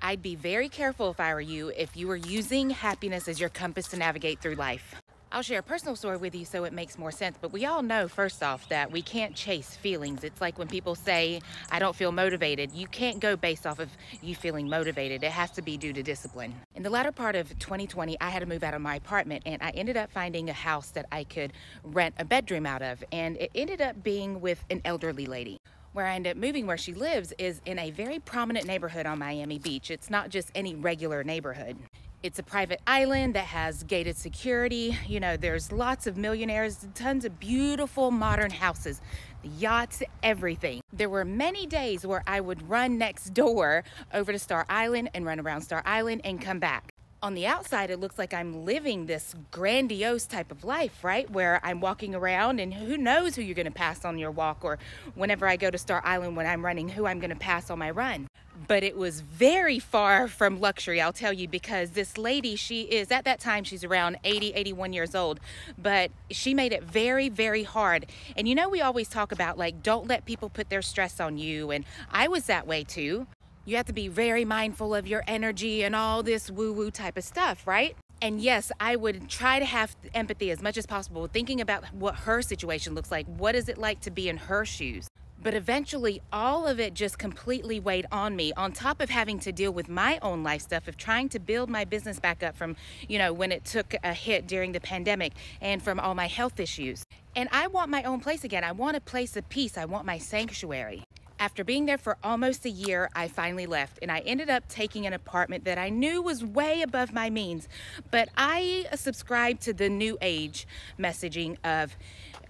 I'd be very careful if I were you if you were using happiness as your compass to navigate through life. I'll share a personal story with you so it makes more sense, but we all know, first off, that we can't chase feelings. It's like when people say, I don't feel motivated. You can't go based off of you feeling motivated. It has to be due to discipline. In the latter part of 2020, I had to move out of my apartment, and I ended up finding a house that I could rent a bedroom out of, and it ended up being with an elderly lady. Where I ended up moving, where she lives, is in a very prominent neighborhood on Miami Beach. It's not just any regular neighborhood. It's a private island that has gated security. You know, there's lots of millionaires, tons of beautiful modern houses, yachts, everything. There were many days where I would run next door over to Star Island and run around Star Island and come back. On the outside, it looks like I'm living this grandiose type of life, right? Where I'm walking around and who knows who you're gonna pass on your walk, or whenever I go to Star Island when I'm running, who I'm gonna pass on my run. But it was very far from luxury, I'll tell you, because this lady, she is, at that time, she's around 80, 81 years old, but she made it very, very hard. And you know, we always talk about, like, don't let people put their stress on you, and I was that way too. You have to be very mindful of your energy and all this woo-woo type of stuff, right? And yes, I would try to have empathy as much as possible, thinking about what her situation looks like. What is it like to be in her shoes? But eventually, all of it just completely weighed on me, on top of having to deal with my own life stuff of trying to build my business back up from, you know, when it took a hit during the pandemic, and from all my health issues. And I want my own place again. I want a place of peace. I want my sanctuary. After being there for almost a year, I finally left, and I ended up taking an apartment that I knew was way above my means. But I subscribe to the new age messaging of,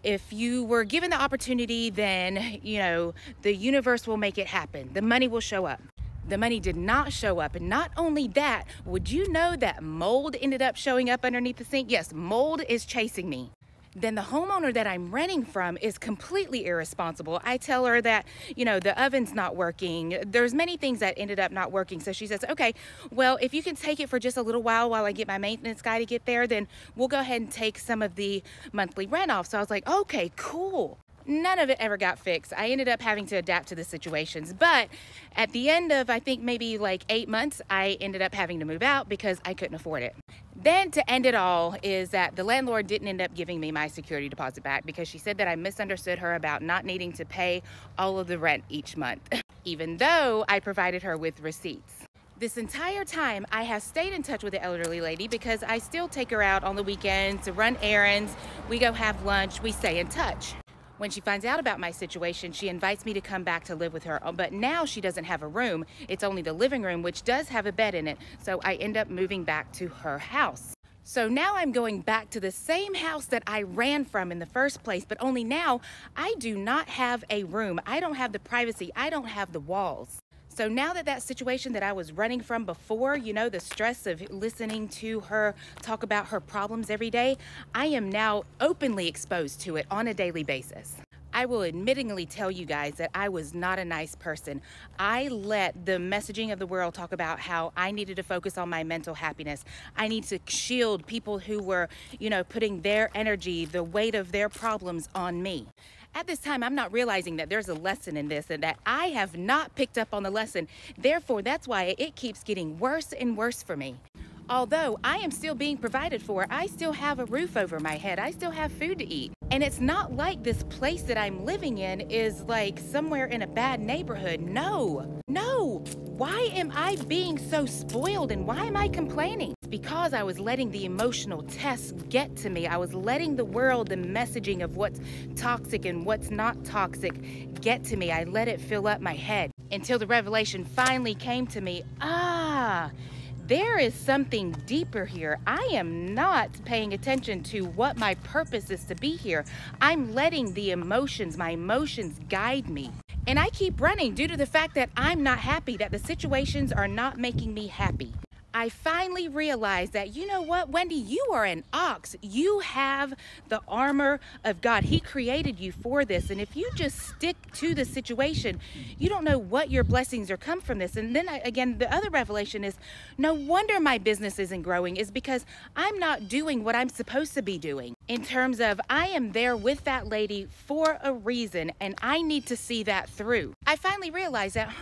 if you were given the opportunity, then, you know, the universe will make it happen. The money will show up. The money did not show up. And not only that, would you know that mold ended up showing up underneath the sink? Yes, mold is chasing me. Then the homeowner that I'm renting from is completely irresponsible. I tell her that, you know, the oven's not working. There's many things that ended up not working. So she says, okay, well, if you can take it for just a little while I get my maintenance guy to get there, then we'll go ahead and take some of the monthly rent off. So I was like, okay, cool. None of it ever got fixed. I ended up having to adapt to the situations. But at the end of, I think, maybe like 8 months, I ended up having to move out because I couldn't afford it. Then to end it all is that the landlord didn't end up giving me my security deposit back because she said that I misunderstood her about not needing to pay all of the rent each month, even though I provided her with receipts. This entire time, I have stayed in touch with the elderly lady because I still take her out on the weekends to run errands. We go have lunch. We stay in touch. When she finds out about my situation, she invites me to come back to live with her, but now she doesn't have a room. It's only the living room, which does have a bed in it, so I end up moving back to her house. So now I'm going back to the same house that I ran from in the first place, but only now I do not have a room. I don't have the privacy. I don't have the walls. So now that situation that I was running from before, you know, the stress of listening to her talk about her problems every day, I am now openly exposed to it on a daily basis. I will admittingly tell you guys that I was not a nice person. I let the messaging of the world talk about how I needed to focus on my mental happiness. I need to shield people who were, you know, putting their energy, the weight of their problems on me. At this time, I'm not realizing that there's a lesson in this and that I have not picked up on the lesson. Therefore, that's why it keeps getting worse and worse for me. Although I am still being provided for, I still have a roof over my head. I still have food to eat. And it's not like this place that I'm living in is like somewhere in a bad neighborhood. No. Why am I being so spoiled and why am I complaining? It's because I was letting the emotional tests get to me. I was letting the world, the messaging of what's toxic and what's not toxic get to me. I let it fill up my head until the revelation finally came to me. There is something deeper here. I am not paying attention to what my purpose is to be here. I'm letting the emotions, my emotions guide me. And I keep running due to the fact that I'm not happy, that the situations are not making me happy. I finally realized that, you know what, Wendy, you are an ox. You have the armor of God. He created you for this. And if you just stick to the situation, you don't know what your blessings are come from this. And then again, the other revelation is no wonder my business isn't growing is because I'm not doing what I'm supposed to be doing. in terms of I am there with that lady for a reason and I need to see that through. I finally realized that,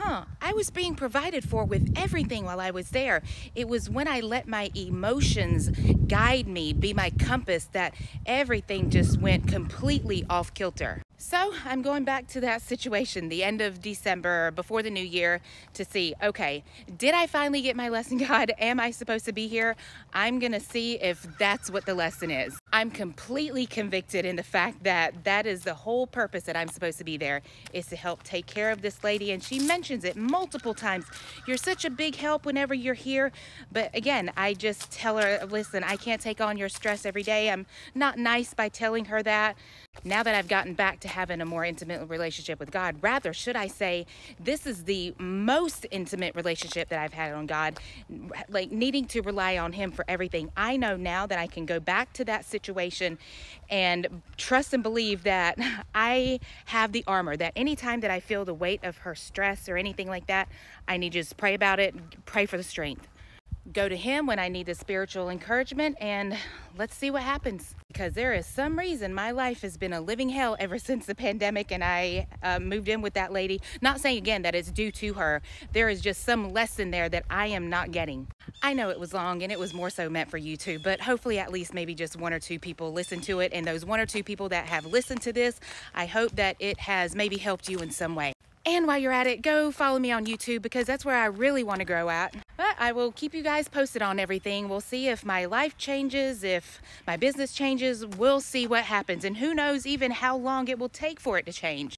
I was being provided for with everything while I was there. It was when I let my emotions guide me, be my compass, that everything just went completely off kilter. So I'm going back to that situation, the end of December, before the new year, to see, okay, did I finally get my lesson, God? Am I supposed to be here? I'm gonna see if that's what the lesson is. I'm completely convicted in the fact that that is the whole purpose that I'm supposed to be there, is to help take care of this lady. And she mentions it multiple times. You're such a big help whenever you're here. But again, I just tell her, listen, I can't take on your stress every day. I'm not nice by telling her that. Now that I've gotten back to having a more intimate relationship with God, rather, should I say, this is the most intimate relationship that I've had on God, like needing to rely on Him for everything. I know now that I can go back to that situation and trust and believe that I have the armor, that anytime that I feel the weight of her stress or anything like that, I need to just pray about it, pray for the strength. Go to Him when I need the spiritual encouragement, and let's see what happens. Because there is some reason my life has been a living hell ever since the pandemic and I moved in with that lady. Not saying again that it's due to her. There is just some lesson there that I am not getting. I know it was long and it was more so meant for you too, but hopefully at least maybe just one or two people listen to it. And those one or two people that have listened to this, I hope that it has maybe helped you in some way. And while you're at it, go follow me on YouTube, because that's where I really want to grow at. But I will keep you guys posted on everything. We'll see if my life changes, if my business changes. We'll see what happens. And who knows even how long it will take for it to change.